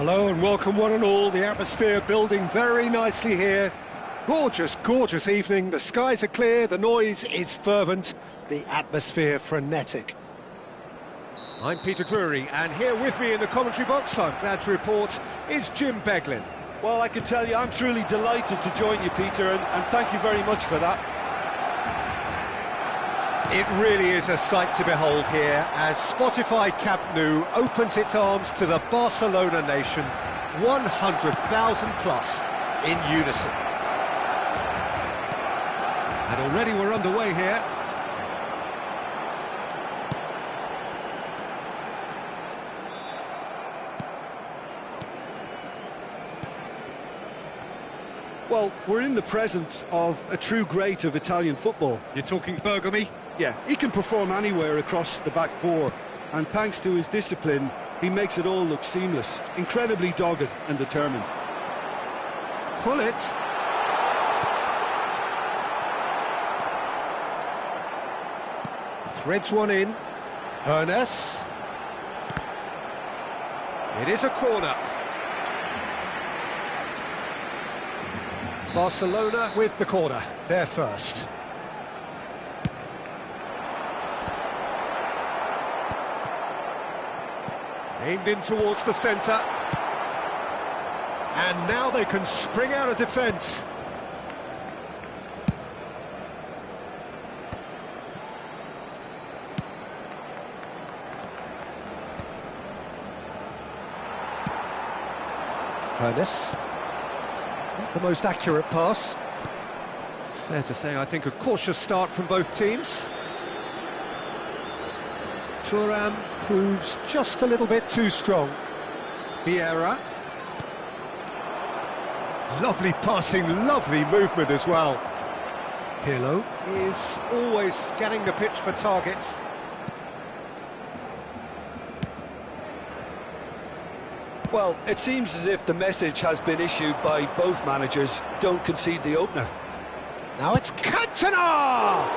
Hello and welcome one and all. The atmosphere building very nicely here. Gorgeous, gorgeous evening. The skies are clear, the noise is fervent, the atmosphere frenetic. I'm Peter Drury, and here with me in the commentary box, I'm glad to report, is Jim Beglin. Well, I can tell you, I'm truly delighted to join you, Peter, and thank you very much for that. It really is a sight to behold here as Spotify Camp Nou opens its arms to the Barcelona nation, 100,000 plus in unison. And already we're underway here. Well, we're in the presence of a true great of Italian football. You're talking Bergami? Yeah, he can perform anywhere across the back four, and thanks to his discipline, he makes it all look seamless. Incredibly dogged and determined. Pull it. Threads one in. Hernes. It is a corner. Barcelona with the corner, they're first. Aimed in towards the centre. And now they can spring out of defence. Ernest. Not the most accurate pass. Fair to say, I think, a cautious start from both teams. Thuram proves just a little bit too strong. Vieira. Lovely passing, lovely movement as well. Pirlo is always scanning the pitch for targets. Well, it seems as if the message has been issued by both managers: don't concede the opener. Now it's Cantona!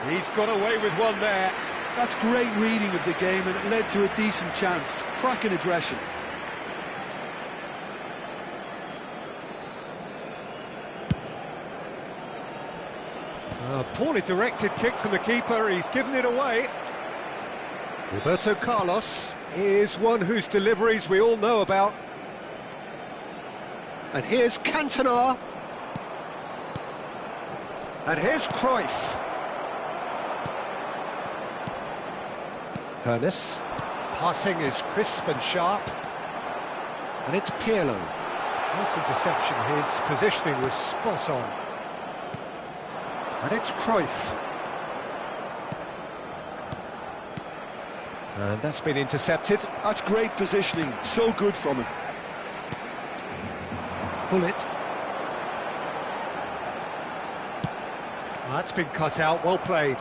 He's got away with one there. That's great reading of the game, and it led to a decent chance. Cracking aggression. A poorly directed kick from the keeper, he's given it away. Roberto Carlos is one whose deliveries we all know about. And here's Cantona. And here's Cruyff. Ernest. Passing is crisp and sharp. And it's Pirlo. Nice interception, his positioning was spot on. And it's Cruyff. And that's been intercepted. That's great positioning, so good from him. Bullet. That's been cut out, well played.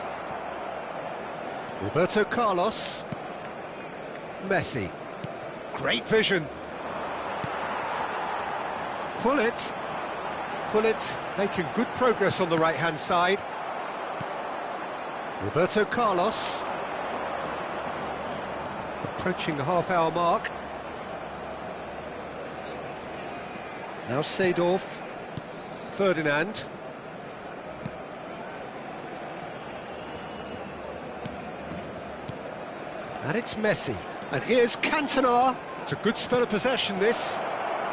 Roberto Carlos. Messi. Great vision. Bullet. Bullet making good progress on the right-hand side. Roberto Carlos. Approaching the half-hour mark. Now Seedorf. Ferdinand. And it's Messi. And here's Cantona. It's a good spell of possession, this.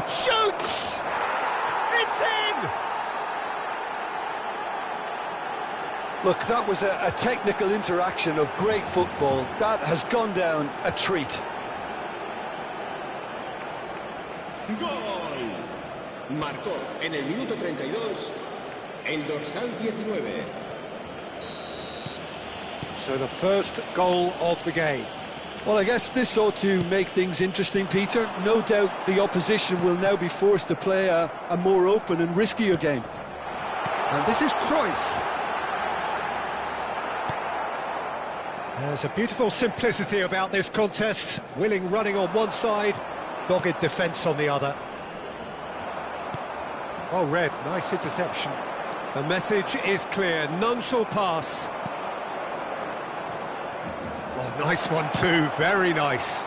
Shoots! It's in! Look, that was a technical interaction of great football. That has gone down a treat. ¡Gol! Marcó en el minuto 32 el dorsal 19. So the first goal of the game. Well, I guess this ought to make things interesting, Peter. No doubt the opposition will now be forced to play a more open and riskier game. And this is Cruyff. There's a beautiful simplicity about this contest. Willing running on one side, dogged defence on the other. Well read, nice interception. The message is clear, none shall pass. Oh, nice one too, very nice.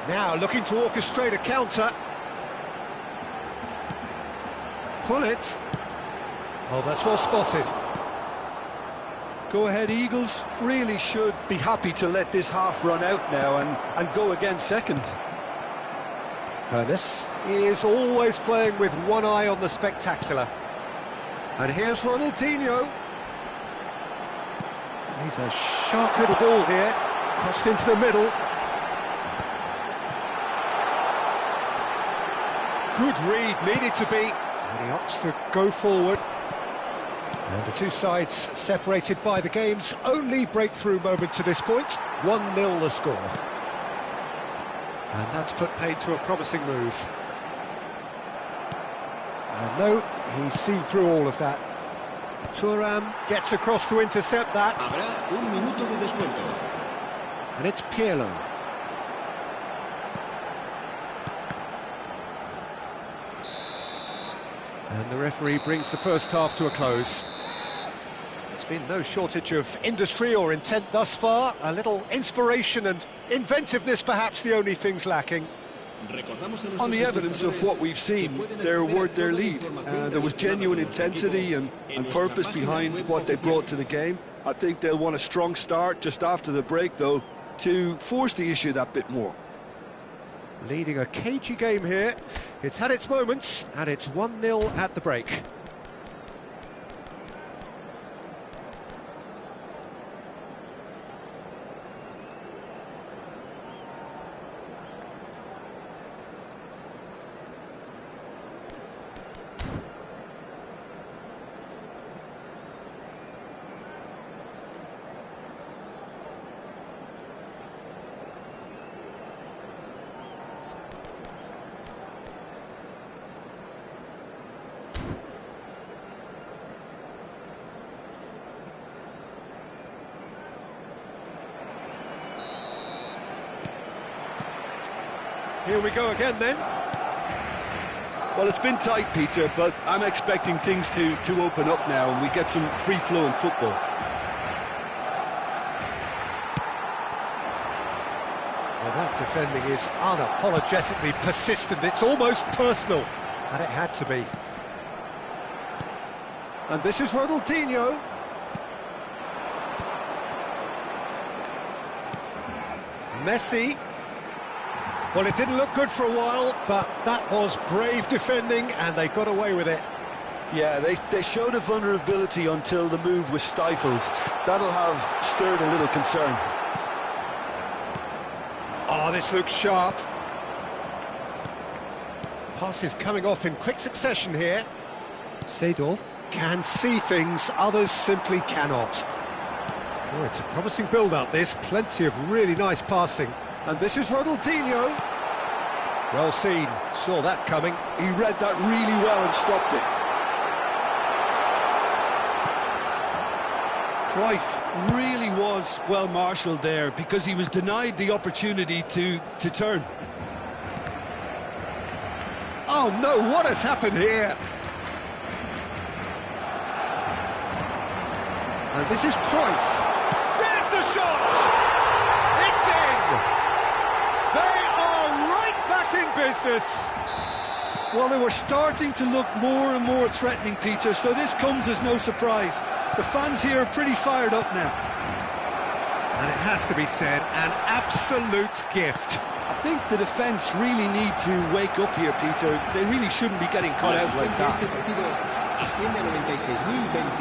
Now looking to orchestrate a counter. Pull it. Oh, that's well spotted. Go ahead, Eagles. Really should be happy to let this half run out now and go again second. Ernest is always playing with one eye on the spectacular. And here's Ronaldinho. He's a sharp little ball here, crossed into the middle. Good read, needed to be. And he opts to go forward. And the two sides separated by the game's only breakthrough moment to this point. 1-0 the score. And that's put paid to a promising move. And no, he's seen through all of that. Thuram gets across to intercept that. Habrá un minuto de descuento. And it's Pirlo. And the referee brings the first half to a close. There's been no shortage of industry or intent thus far. A little inspiration and inventiveness, perhaps the only things lacking. On the evidence of what we've seen, they're worth their lead. There was genuine intensity and purpose behind what they brought to the game. I think they'll want a strong start just after the break, though. to force the issue that bit more. Leading a cagey game here. It's had its moments, and it's 1-0 at the break. Here we go again then. Well, it's been tight, Peter, but I'm expecting things to open up now and we get some free-flowing football. Well, that defending is unapologetically persistent. It's almost personal, and it had to be. And this is Ronaldinho. Messi. Well, it didn't look good for a while, but that was brave defending, and they got away with it. Yeah, they showed a vulnerability until the move was stifled. That'll have stirred a little concern. Oh, this looks sharp. Passes coming off in quick succession here. Seedorf can see things others simply cannot. Oh, it's a promising build-up, this. Plenty of really nice passing. And this is Ronaldinho. Well seen, saw that coming. He read that really well and stopped it. Cruyff really was well marshalled there because he was denied the opportunity to turn. Oh no, what has happened here? And this is Cruyff. There's the shot! It's in! They are right back in business. Well, they were starting to look more and more threatening, Peter, so this comes as no surprise. The fans here are pretty fired up now. And it has to be said, an absolute gift. I think the defence really need to wake up here, Peter. They really shouldn't be getting caught out like that.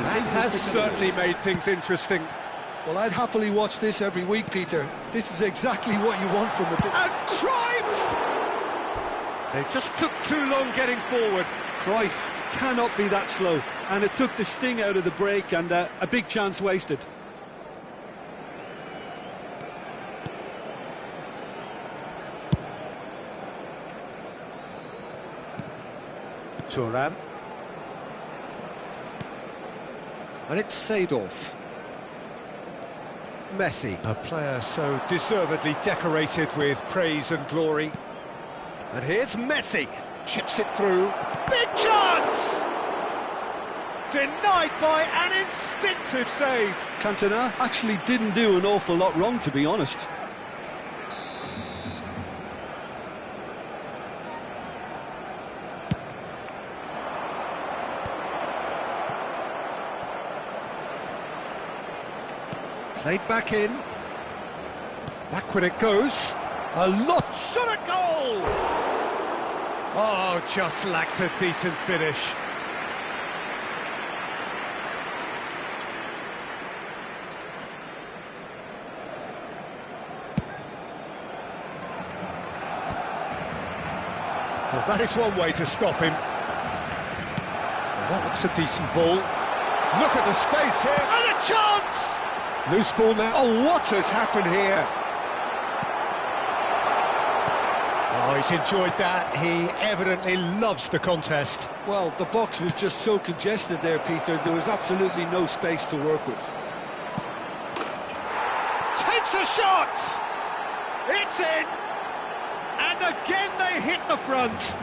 That has certainly made things interesting. Well, I'd happily watch this every week, Peter. This is exactly what you want from a... And Cruyff! They just took too long getting forward. Cruyff cannot be that slow, and it took the sting out of the break and a big chance wasted. Thuram. And it's Seedorf. Messi, a player so deservedly decorated with praise and glory. And here's Messi, chips it through. Big chance! Denied by an instinctive save. Cantona actually didn't do an awful lot wrong, to be honest. Played back in. Backward it goes. A lot. Shot at goal! Oh, just lacked a decent finish. Well, that is one way to stop him. Well, that looks a decent ball. Look at the space here. And a chance! Loose ball now. Oh, what has happened here? Oh, he's enjoyed that. He evidently loves the contest. Well, the box was just so congested there, Peter. There was absolutely no space to work with. Takes a shot! It's in! And again they hit the front.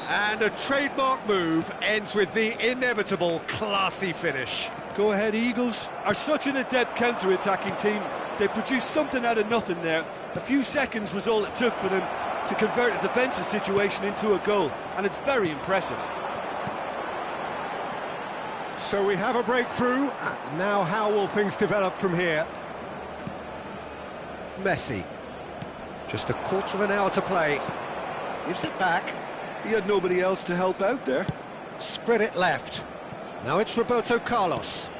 And a trademark move ends with the inevitable classy finish. Go ahead, Eagles are such an adept counter-attacking team. They produced something out of nothing there. A few seconds was all it took for them to convert a defensive situation into a goal, and it's very impressive. So we have a breakthrough. Now how will things develop from here? Messi. Just a quarter of an hour to play. Gives it back. He had nobody else to help out there. Spread it left. Now it's Roberto Carlos.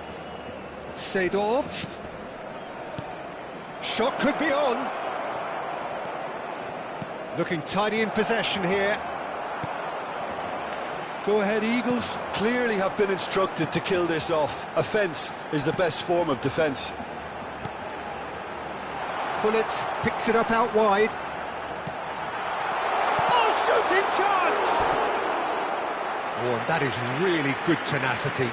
Seedorf. Shot could be on. Looking tidy in possession here. Go ahead, Eagles. Clearly have been instructed to kill this off. Offence is the best form of defence. Pullet picks it up out wide. Oh, shooting chance! Oh, and that is really good tenacity.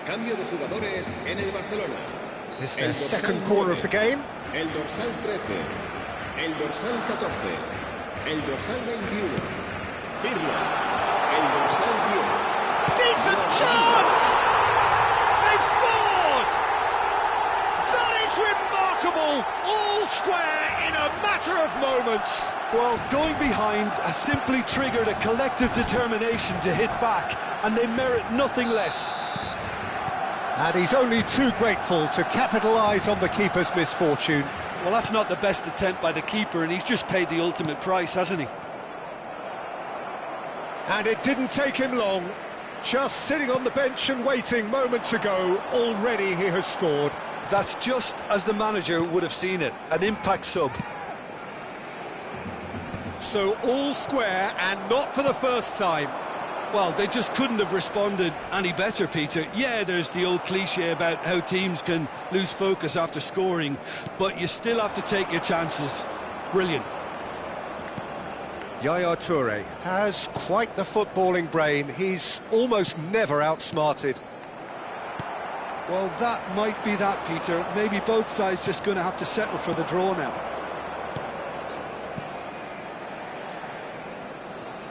Cambio de jugadores en el Barcelona. It's their second corner of the game. El dorsal 13, el dorsal 14, el dorsal 21, Pirlo, el dorsal 10. Decent chance! They've scored! That is remarkable! All square in a matter of moments. Well, going behind has simply triggered a collective determination to hit back, and they merit nothing less. And he's only too grateful to capitalise on the keeper's misfortune. Well, that's not the best attempt by the keeper, and he's just paid the ultimate price, hasn't he? And it didn't take him long. Just sitting on the bench and waiting moments ago, already he has scored. That's just as the manager would have seen it, an impact sub. So all square, and not for the first time. Well, they just couldn't have responded any better, Peter. Yeah, there's the old cliche about how teams can lose focus after scoring, but you still have to take your chances. Brilliant. Yaya Toure has quite the footballing brain. He's almost never outsmarted. Well, that might be that, Peter. Maybe both sides just going to have to settle for the draw now.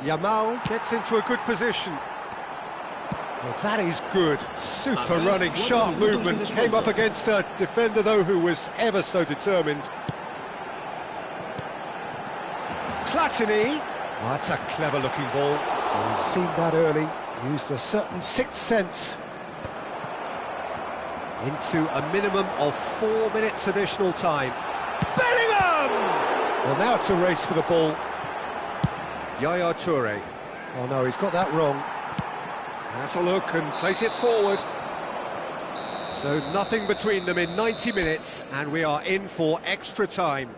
Yamal gets into a good position. Well, that is good. Super running, sharp movement. Came up against a defender, though, who was ever so determined. Platini. Well, that's a clever-looking ball. Well, he's seen that early. Used a certain sixth sense. Into a minimum of 4 minutes additional time. Bellingham! Well, now it's a race for the ball. Yaya Toure. Oh no, he's got that wrong. Has a look and plays it forward. So nothing between them in 90 minutes, and we are in for extra time.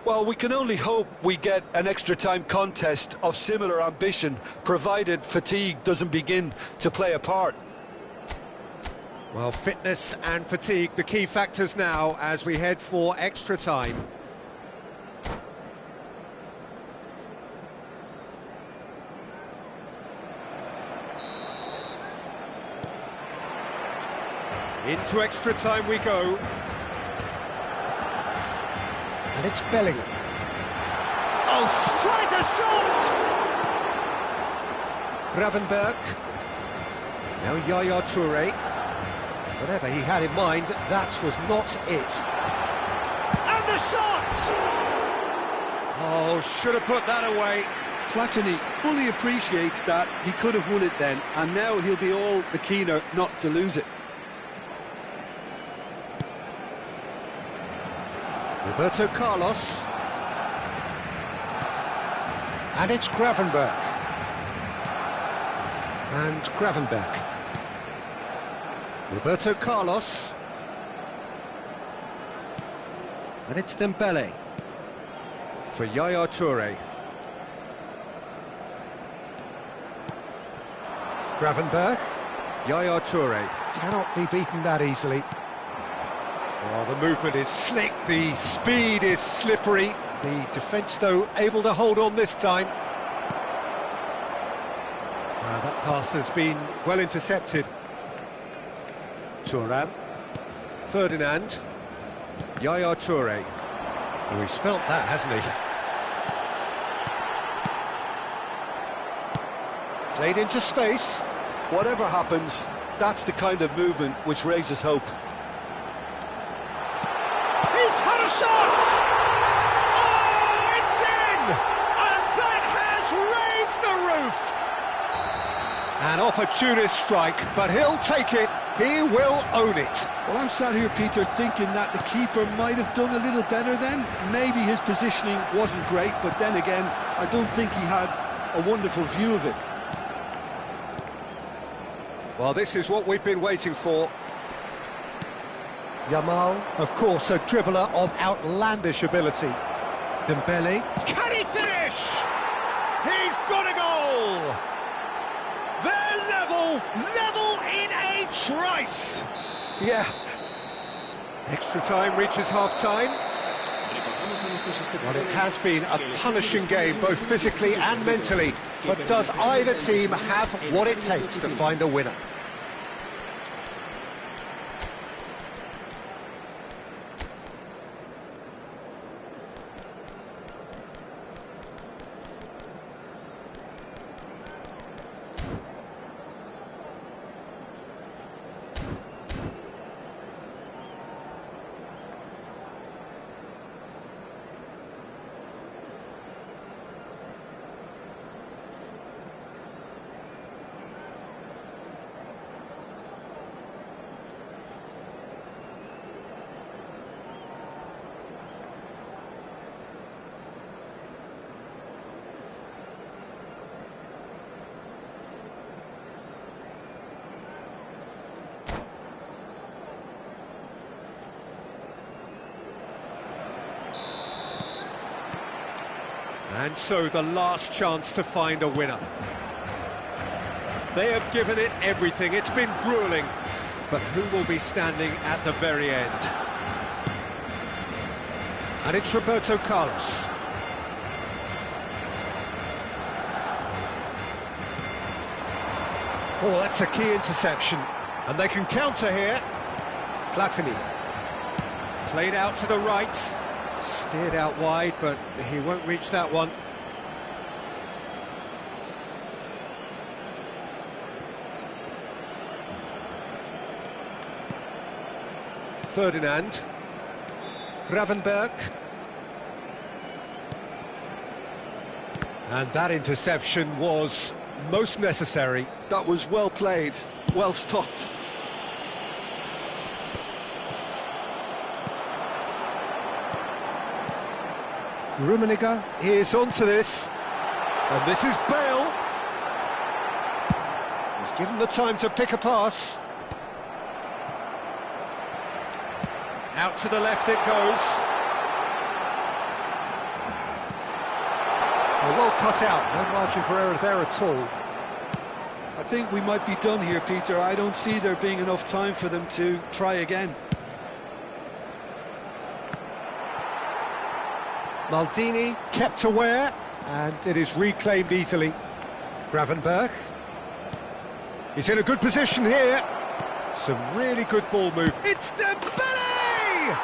Well, we can only hope we get an extra time contest of similar ambition, provided fatigue doesn't begin to play a part. Well, fitness and fatigue, the key factors now as we head for extra time. Into extra time we go. And it's Bellingham. Oh, tries a shot! Gravenberch. Now Yaya Toure. Whatever he had in mind, that was not it. And the shot! Oh, should have put that away. Platini fully appreciates that. He could have won it then, and now he'll be all the keener not to lose it. Roberto Carlos. And it's Gravenberch. And Gravenberch. Roberto Carlos. And it's Dembele. For Yaya Toure. Gravenberch Yaya Toure. cannot be beaten that easily. Well, the movement is slick, the speed is slippery. The defence, though, able to hold on this time. That pass has been well intercepted. Thuram. Ferdinand. Yaya Toure. Oh, he's felt that, hasn't he? Played into space. Whatever happens, that's the kind of movement which raises hope. He's had a shot! Oh, it's in! And that has raised the roof! An opportunist strike, but he'll take it. He will own it. Well, I'm sat here, Peter, thinking that the keeper might have done a little better then. Maybe his positioning wasn't great, but then again, I don't think he had a wonderful view of it. Well, this is what we've been waiting for. Yamal, of course, a dribbler of outlandish ability. Dembele. Can he finish? He's got a goal! They're level in a trice! Yeah. Extra time reaches half-time. Well, it has been a punishing game, both physically and mentally. But does either team have what it takes to find a winner? And so the last chance to find a winner. They have given it everything. It's been gruelling. But who will be standing at the very end? And it's Roberto Carlos. Oh, that's a key interception. And they can counter here. Platini. Played out to the right. Steered out wide, but he won't reach that one. Ferdinand. Gravenberch. And that interception was most necessary. That was well played, well stopped. Rummenigge is onto this, and this is Bale. He's given the time to pick a pass. Out to the left it goes. Well cut out, no margin for error there at all. I think we might be done here, Peter. I don't see there being enough time for them to try again. Maldini kept aware, and it is reclaimed easily. Gravenberch. He's in a good position here. Some really good ball move. It's Dembele!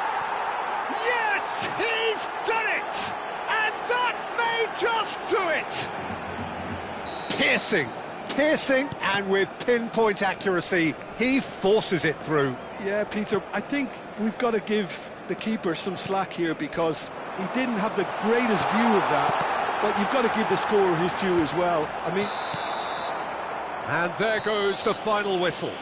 Yes, he's done it! And that may just do it! Piercing, and with pinpoint accuracy, he forces it through. Yeah, Peter, I think we've got to give the keeper some slack here because he didn't have the greatest view of that, but you've got to give the scorer his due as well. I mean... And there goes the final whistle.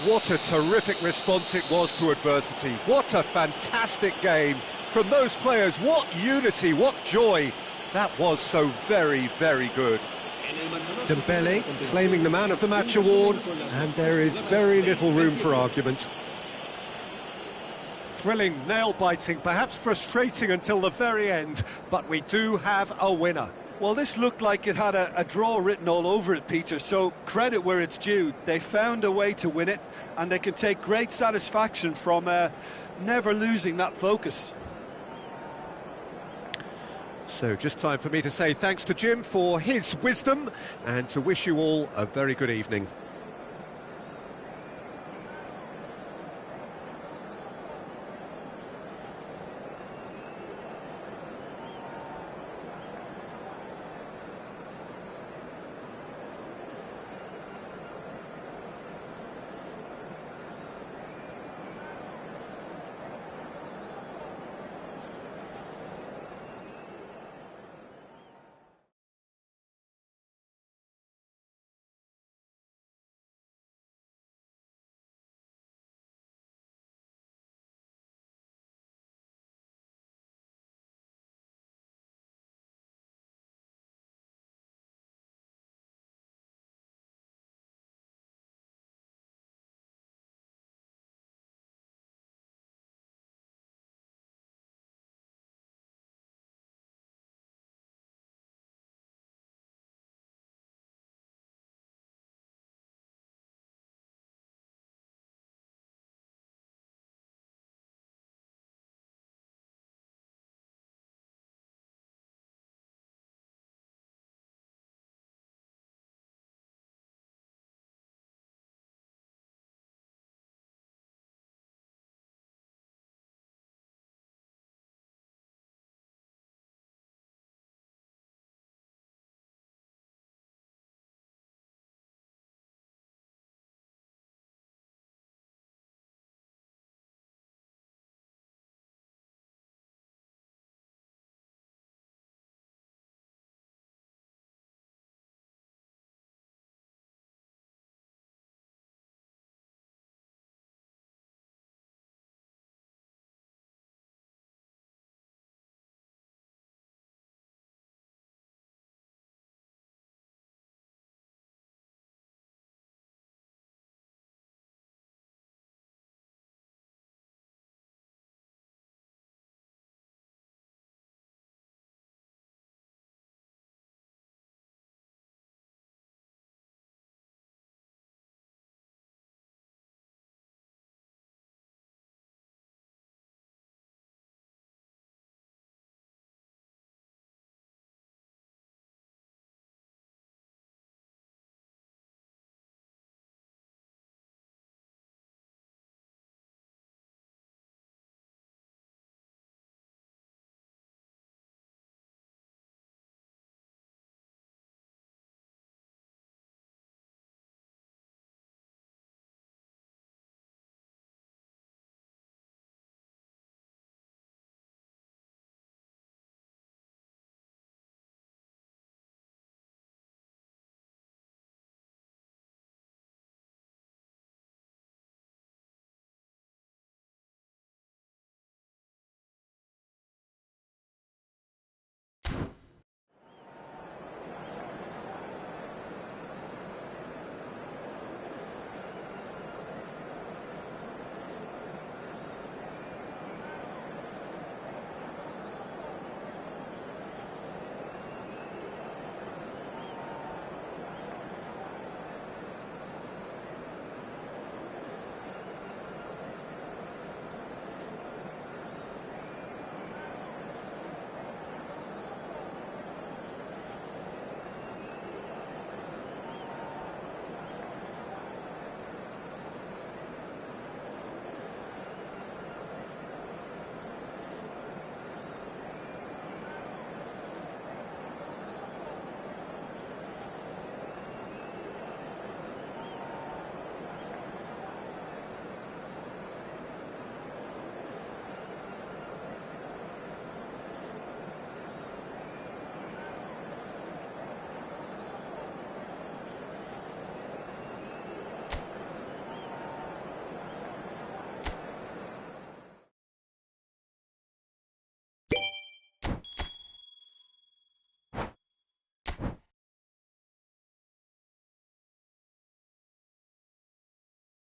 What a terrific response it was to adversity. What a fantastic game from those players. What unity, what joy. That was so very, very good. Dembele claiming the Man of the Match award, and there is very little room for argument. Thrilling, nail-biting, perhaps frustrating until the very end, but we do have a winner. Well, this looked like it had a draw written all over it, Peter, so credit where it's due. They found a way to win it, and they can take great satisfaction from never losing that focus. So just time for me to say thanks to Jim for his wisdom and to wish you all a very good evening.